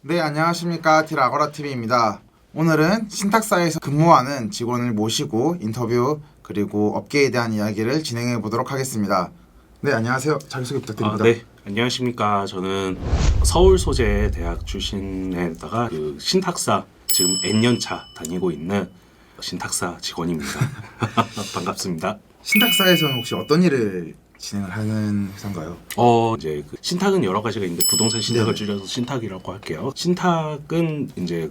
네, 안녕하십니까. 딜아고라TV입니다. 오늘은 신탁사에서 근무하는 직원을 모시고 인터뷰 그리고 업계에 대한 이야기를 진행해 보도록 하겠습니다. 네, 안녕하세요. 자기소개 부탁드립니다. 네, 안녕하십니까. 저는 서울 소재 대학 출신에다가 그 신탁사 지금 N년차 다니고 있는 신탁사 직원입니다. 반갑습니다. 신탁사에서는 혹시 어떤 일을 진행을 하는 회사인가요? 이제 그 신탁은 여러 가지가 있는데 부동산 신탁을 네. 줄여서 신탁이라고 할게요. 신탁은 이제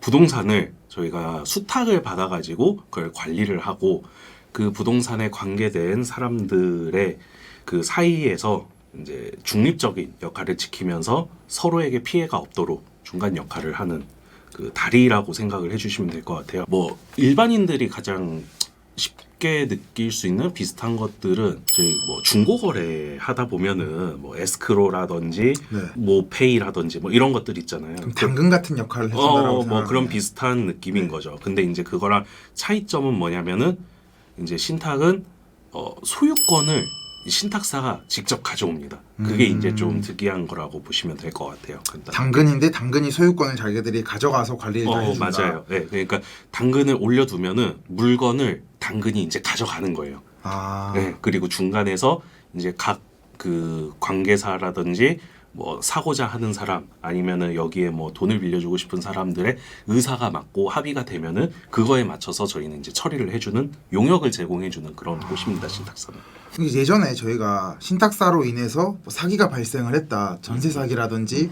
부동산을 저희가 수탁을 받아가지고 그걸 관리를 하고 그 부동산에 관계된 사람들의 그 사이에서 이제 중립적인 역할을 지키면서 서로에게 피해가 없도록 중간 역할을 하는 그 다리라고 생각을 해주시면 될 것 같아요. 뭐 일반인들이 가장 쉽게 느낄 수 있는 비슷한 것들은 저희 뭐 중고거래 하다 보면은 뭐 에스크로라든지 네. 뭐 페이라든지 뭐 이런 것들 있잖아요. 그럼 당근 같은 역할을 해준다라고 뭐 생각하면 그런 비슷한 느낌인 거죠. 근데 이제 그거랑 차이점은 뭐냐면은 이제 신탁은 소유권을 신탁사가 직접 가져옵니다. 그게 이제 좀 특이한 거라고 보시면 될 것 같아요. 당근인데 당근이 소유권을 자기들이 가져가서 관리를 다 해준다. 맞아요. 네, 그러니까 당근을 올려두면은 물건을 당근이 이제 가져가는 거예요. 네, 그리고 중간에서 이제 각 그 관계사라든지 뭐 사고자 하는 사람 아니면은 여기에 뭐 돈을 빌려주고 싶은 사람들의 의사가 맞고 합의가 되면은 그거에 맞춰서 저희는 이제 처리를 해주는 용역을 제공해주는 그런 곳입니다. 신탁사는. 예전에 저희가 신탁사로 인해서 뭐 사기가 발생을 했다. 전세 사기라든지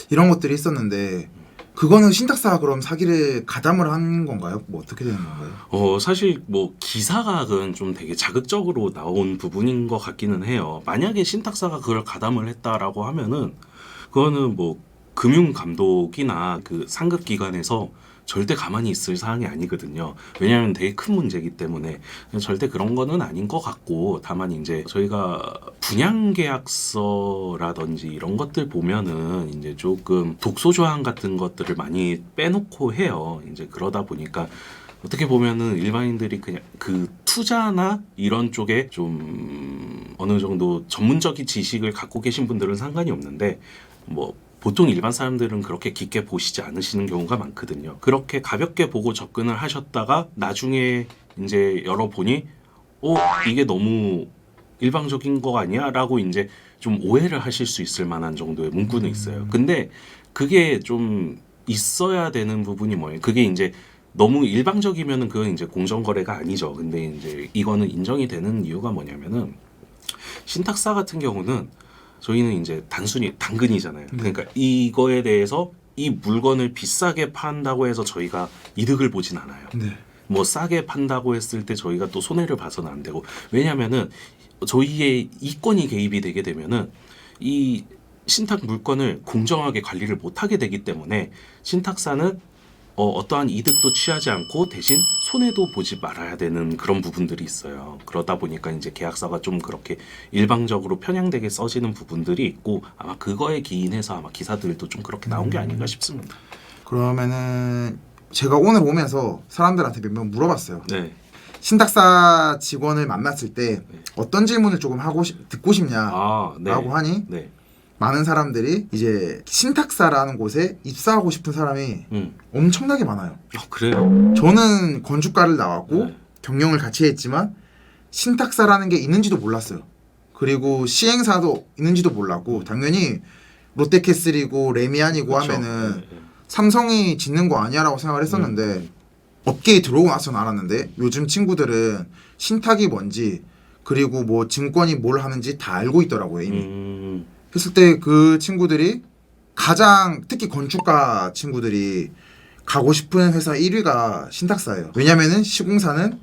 이런 것들이 있었는데 그거는 신탁사가 그럼 사기를 가담을 한 건가요? 뭐 어떻게 되는 건가요? 사실 뭐 기사각은 좀 되게 자극적으로 나온 부분인 것 같기는 해요. 만약에 신탁사가 그걸 가담을 했다라고 하면은 그거는 뭐 금융감독이나 그 상급기관에서 절대 가만히 있을 사항이 아니거든요. 왜냐하면 되게 큰 문제이기 때문에 절대 그런 거는 아닌 것 같고, 다만 이제 저희가 분양계약서라든지 이런 것들 보면은 이제 조금 독소조항 같은 것들을 많이 빼놓고 해요. 이제 그러다 보니까 어떻게 보면은 일반인들이 그냥 그 투자나 이런 쪽에 좀 어느 정도 전문적인 지식을 갖고 계신 분들은 상관이 없는데 뭐 보통 일반 사람들은 그렇게 깊게 보시지 않으시는 경우가 많거든요. 그렇게 가볍게 보고 접근을 하셨다가 나중에 이제 열어보니 이게 너무 일방적인 거 아니야? 라고 이제 좀 오해를 하실 수 있을 만한 정도의 문구는 있어요. 근데 그게 좀 있어야 되는 부분이 뭐예요? 그게 이제 너무 일방적이면은 그건 이제 공정거래가 아니죠. 근데 이제 이거는 인정이 되는 이유가 뭐냐면은 신탁사 같은 경우는 저희는 이제 단순히 당근이잖아요. 그러니까 이거에 대해서 이 물건을 비싸게 판다고 해서 저희가 이득을 보진 않아요. 네. 뭐 싸게 판다고 했을 때 저희가 또 손해를 봐서는 안 되고, 왜냐면은 저희의 이권이 개입이 되게 되면은 이 신탁 물건을 공정하게 관리를 못하게 되기 때문에 신탁사는 어떠한 이득도 취하지 않고 대신 손해도 보지 말아야 되는 그런 부분들이 있어요. 그러다 보니까 이제 계약서가 좀 그렇게 일방적으로 편향되게 써지는 부분들이 있고, 아마 그거에 기인해서 아마 기사들도 좀 그렇게 나온 게 아닌가 싶습니다. 그러면은 제가 오늘 오면서 사람들한테 몇 명 물어봤어요. 네. 신탁사 직원을 만났을 때 어떤 질문을 조금 듣고 싶냐라고 네. 하니 네. 많은 사람들이 이제 신탁사라는 곳에 입사하고 싶은 사람이 음. 엄청나게 많아요. 그래요? 저는 건축가를 나왔고 네. 경영을 같이 했지만 신탁사라는 게 있는지도 몰랐어요. 그리고 시행사도 있는지도 몰랐고 당연히 롯데캐슬이고 레미안이고 그렇죠. 하면은 네, 네. 삼성이 짓는 거 아니야라고 생각을 했었는데 업계에 들어오고 나서는 알았는데 요즘 친구들은 신탁이 뭔지 그리고 뭐 증권이 뭘 하는지 다 알고 있더라고요 이미. 했을 때 그 친구들이 가장 특히 건축가 친구들이 가고 싶은 회사 1위가 신탁사예요. 왜냐면은 시공사는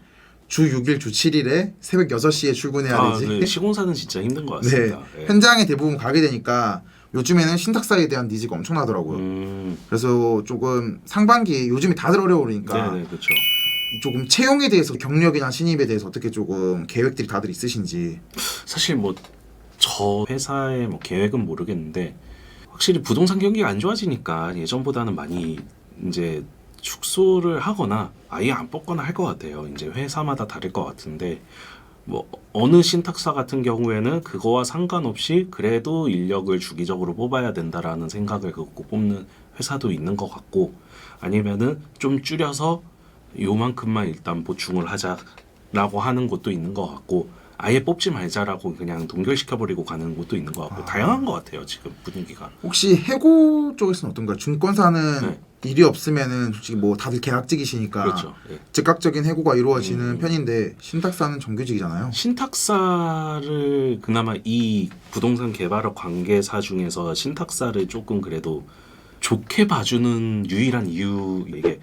주 6일 주 7일에 새벽 6시에 출근해야 되지. 그 시공사는 진짜 힘든 것 네. 같습니다. 네. 현장에 대부분 가게 되니까 요즘에는 신탁사에 대한 니즈가 엄청나더라고요. 그래서 조금 상반기에 요즘에 다들 어려우니까 네, 그렇죠. 조금 채용에 대해서 경력이나 신입에 대해서 어떻게 조금 계획들이 다들 있으신지. 사실 뭐 저 회사의 뭐 계획은 모르겠는데 확실히 부동산 경기가 안 좋아지니까 예전보다는 많이 이제 축소를 하거나 아예 안 뽑거나 할 것 같아요. 이제 회사마다 다를 것 같은데 뭐 어느 신탁사 같은 경우에는 그거와 상관없이 그래도 인력을 주기적으로 뽑아야 된다라는 생각을 갖고 뽑는 회사도 있는 것 같고 아니면은 좀 줄여서 요만큼만 일단 보충을 하자라고 하는 곳도 있는 것 같고 아예 뽑지 말자라고 그냥 동결시켜버리고 가는 곳도 있는 것 같고 다양한 것 같아요 지금 분위기가. 혹시 해고 쪽에서는 어떤가요? 증권사는 네. 일이 없으면은 솔직히 뭐 다들 계약직이시니까 그렇죠. 예. 즉각적인 해고가 이루어지는 편인데 신탁사는 정규직이잖아요. 신탁사를 그나마 이 부동산 개발업 관계사 중에서 신탁사를 조금 그래도 좋게 봐주는 유일한 이유 이게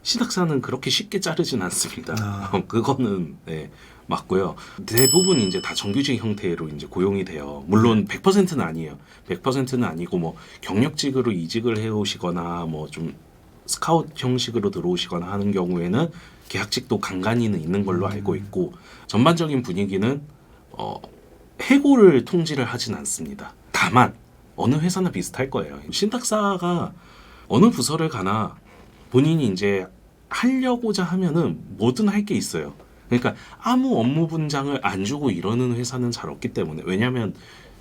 신탁사는 그렇게 쉽게 자르진 않습니다. 그거는 네, 맞고요. 대부분 이제 다 정규직 형태로 이제 고용이 돼요. 물론 100%는 아니에요. 100%는 아니고 뭐 경력직으로 이직을 해오시거나 뭐 좀 스카웃 형식으로 들어오시거나 하는 경우에는 계약직도 간간이는 있는 걸로 알고 있고 전반적인 분위기는 해고를 통지를 하진 않습니다. 다만 어느 회사나 비슷할 거예요. 신탁사가 어느 부서를 가나 본인이 이제 하려고자 하면은 뭐든 할 게 있어요. 그러니까 아무 업무 분장을 안 주고 이러는 회사는 잘 없기 때문에 왜냐하면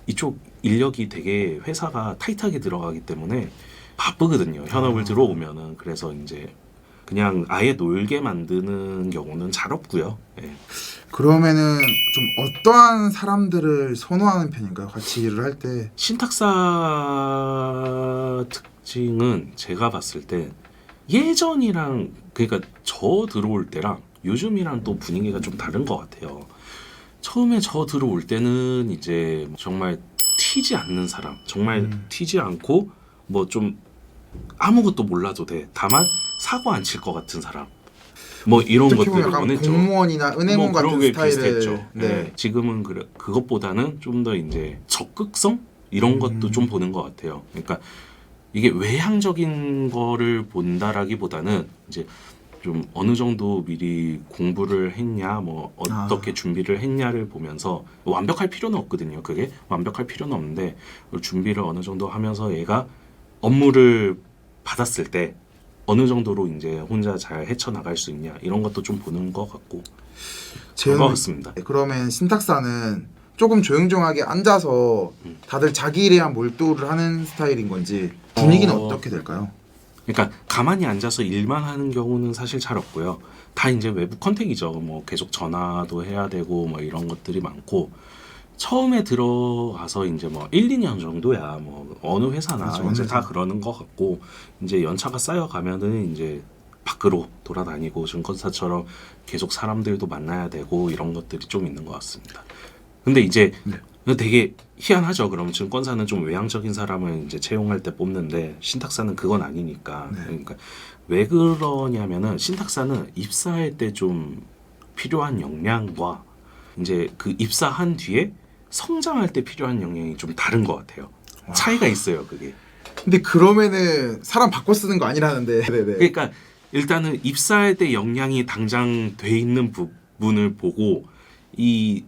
이쪽 인력이 되게 회사가 타이트하게 들어가기 때문에 바쁘거든요. 현업을 들어오면은 그래서 이제 그냥 아예 놀게 만드는 경우는 잘 없고요. 예. 그러면은 좀 어떠한 사람들을 선호하는 편인가요? 같이 일을 할 때. 신탁사 특징은 제가 봤을 때 예전이랑 그러니까 저 들어올 때랑 요즘이랑 또 분위기가 좀 다른 것 같아요. 처음에 저 들어올 때는 이제 정말 튀지 않는 사람, 정말 튀지 않고 뭐 좀 아무것도 몰라도 돼. 다만 사고 안 칠 것 같은 사람. 뭐 이런 어떻게 보면 것들을 약간 원했죠. 공무원이나 은행원 뭐 그런 같은 게 스타일을. 비슷했죠. 네. 네. 지금은 그것보다는 좀 더 이제 적극성 이런 것도 좀 보는 것 같아요. 그러니까 이게 외향적인 거를 본다라기보다는 이제 좀 어느 정도 미리 공부를 했냐, 뭐 어떻게 준비를 했냐를 보면서 완벽할 필요는 없거든요. 그게 완벽할 필요는 없는데 준비를 어느 정도 하면서 얘가 업무를 받았을 때 어느 정도로 이제 혼자 잘 헤쳐나갈 수 있냐 이런 것도 좀 보는 것 같고 그런 것 같습니다. 그러면 신탁사는 조금 조용조용하게 앉아서 다들 자기 일에만 몰두를 하는 스타일인 건지 분위기는 어떻게 될까요? 그러니까 가만히 앉아서 일만 하는 경우는 사실 잘 없고요. 다 이제 외부 컨택이죠. 뭐 계속 전화도 해야 되고 뭐 이런 것들이 많고 처음에 들어가서 이제 뭐 1, 2년 정도야 뭐 어느 회사나 그렇죠, 이제 어느 다 회사. 그러는 것 같고 이제 연차가 쌓여가면은 이제 밖으로 돌아다니고 증권사처럼 계속 사람들도 만나야 되고 이런 것들이 좀 있는 것 같습니다. 근데 이제 되게 희한하죠. 그럼 증권사는 좀 외향적인 사람을 이제 채용할 때 뽑는데 신탁사는 그건 아니니까. 그러니까 왜 그러냐면은 신탁사는 입사할 때 좀 필요한 역량과 이제 그 입사한 뒤에 성장할 때 필요한 역량이 좀 다른 것 같아요. 차이가 있어요, 그게. 근데 그러면은 사람 바꿔 쓰는 거 아니라는데. 네네. 그러니까 일단은 입사할 때 역량이 당장 돼 있는 부분을 보고 이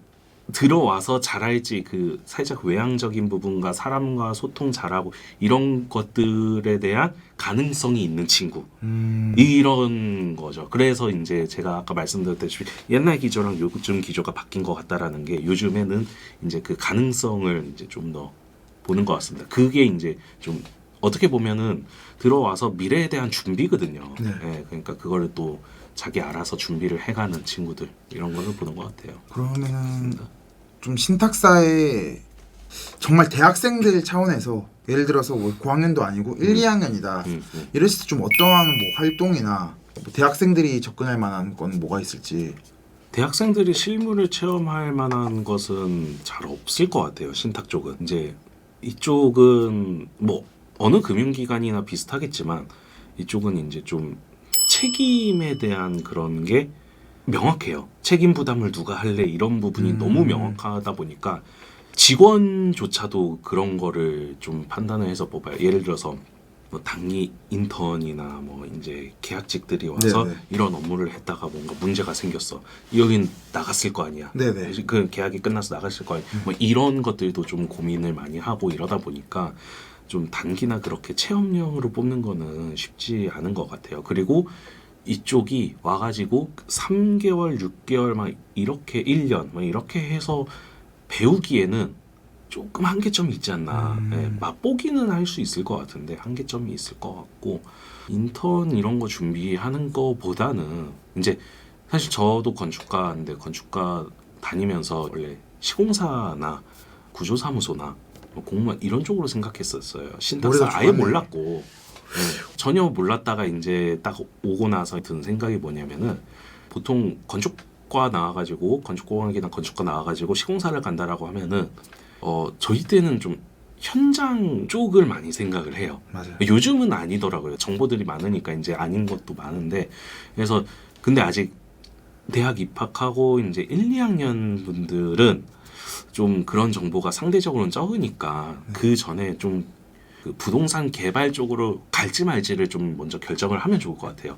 들어와서 잘할지 그 살짝 외향적인 부분과 사람과 소통 잘하고 이런 것들에 대한 가능성이 있는 친구 이런 거죠. 그래서 이제 제가 아까 말씀드렸다시피 옛날 기조랑 요즘 기조가 바뀐 것 같다라는 게 요즘에는 이제 그 가능성을 이제 좀 더 보는 것 같습니다. 그게 이제 좀 어떻게 보면은 들어와서 미래에 대한 준비거든요. 예, 그러니까 그거를 또 자기 알아서 준비를 해가는 친구들 이런 거를 보는 것 같아요. 그러면은 좀 신탁사에 정말 대학생들 차원에서 예를 들어서 뭐 고학년도 아니고 1, 2학년이다 이랬을 때 좀 어떠한 뭐 활동이나 뭐 대학생들이 접근할 만한 건 뭐가 있을지. 대학생들이 실무를 체험할 만한 것은 잘 없을 것 같아요. 신탁 쪽은 이제 이쪽은 뭐 어느 금융기관이나 비슷하겠지만 이쪽은 이제 좀 책임에 대한 그런 게 명확해요. 책임 부담을 누가 할래 이런 부분이 너무 명확하다 보니까 직원조차도 그런 거를 좀 판단을 해서 뽑아요. 예를 들어서 뭐 단기 인턴이나 뭐 이제 계약직들이 와서 네네. 이런 업무를 했다가 뭔가 문제가 생겼어. 여긴 나갔을 거 아니야. 네네. 그 계약이 끝나서 나갔을 거 아니야. 뭐 이런 것들도 좀 고민을 많이 하고 이러다 보니까 좀 단기나 그렇게 체험형으로 뽑는 거는 쉽지 않은 것 같아요. 그리고 이쪽이 와가지고 3개월, 6개월 막 이렇게 1년 막 이렇게 해서 배우기에는 조금 한계점이 있지 않나. 예, 맛보기는 할 수 있을 것 같은데 한계점이 있을 것 같고 인턴 이런 거 준비하는 거보다는 이제 사실 저도 건축가인데 건축가 다니면서 원래 시공사나 구조사무소나 뭐 공무원 이런 쪽으로 생각했었어요. 신탁사 머리가 아예 좋았네. 몰랐고 전혀 몰랐다가 이제 딱 오고 나서 든 생각이 뭐냐면은 보통 건축과 나와가지고 건축공학이나 건축과 나와가지고 시공사를 간다라고 하면은 저희 때는 좀 현장 쪽을 많이 생각을 해요. 맞아요. 요즘은 아니더라고요. 정보들이 많으니까 이제 아닌 것도 많은데 그래서 근데 아직 대학 입학하고 이제 1, 2학년 분들은 좀 그런 정보가 상대적으로는 적으니까 그 전에 좀 그 부동산 개발 쪽으로 갈지 말지를 좀 먼저 결정을 하면 좋을 것 같아요.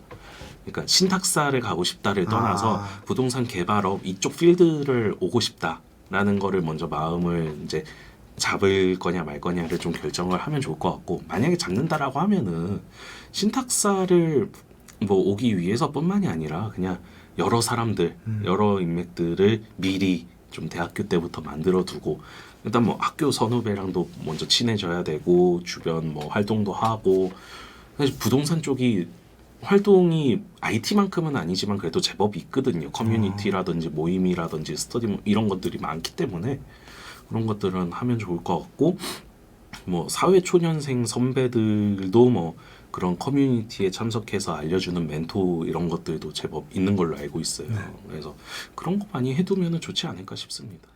그러니까 신탁사를 가고 싶다를 떠나서 부동산 개발업 이쪽 필드를 오고 싶다라는 거를 먼저 마음을 이제 잡을 거냐 말 거냐를 좀 결정을 하면 좋을 것 같고 만약에 잡는다라고 하면은 신탁사를 뭐 오기 위해서뿐만이 아니라 그냥 여러 사람들 여러 인맥들을 미리 좀 대학교 때부터 만들어 두고 일단 뭐 학교 선후배랑도 먼저 친해져야 되고 주변 뭐 활동도 하고 사실 부동산 쪽이 활동이 IT만큼은 아니지만 그래도 제법 있거든요. 커뮤니티라든지 모임이라든지 스터디 이런 것들이 많기 때문에 그런 것들은 하면 좋을 것 같고 뭐 사회 초년생 선배들도 뭐 그런 커뮤니티에 참석해서 알려주는 멘토 이런 것들도 제법 있는 걸로 알고 있어요. 그래서 그런 거 많이 해두면 좋지 않을까 싶습니다.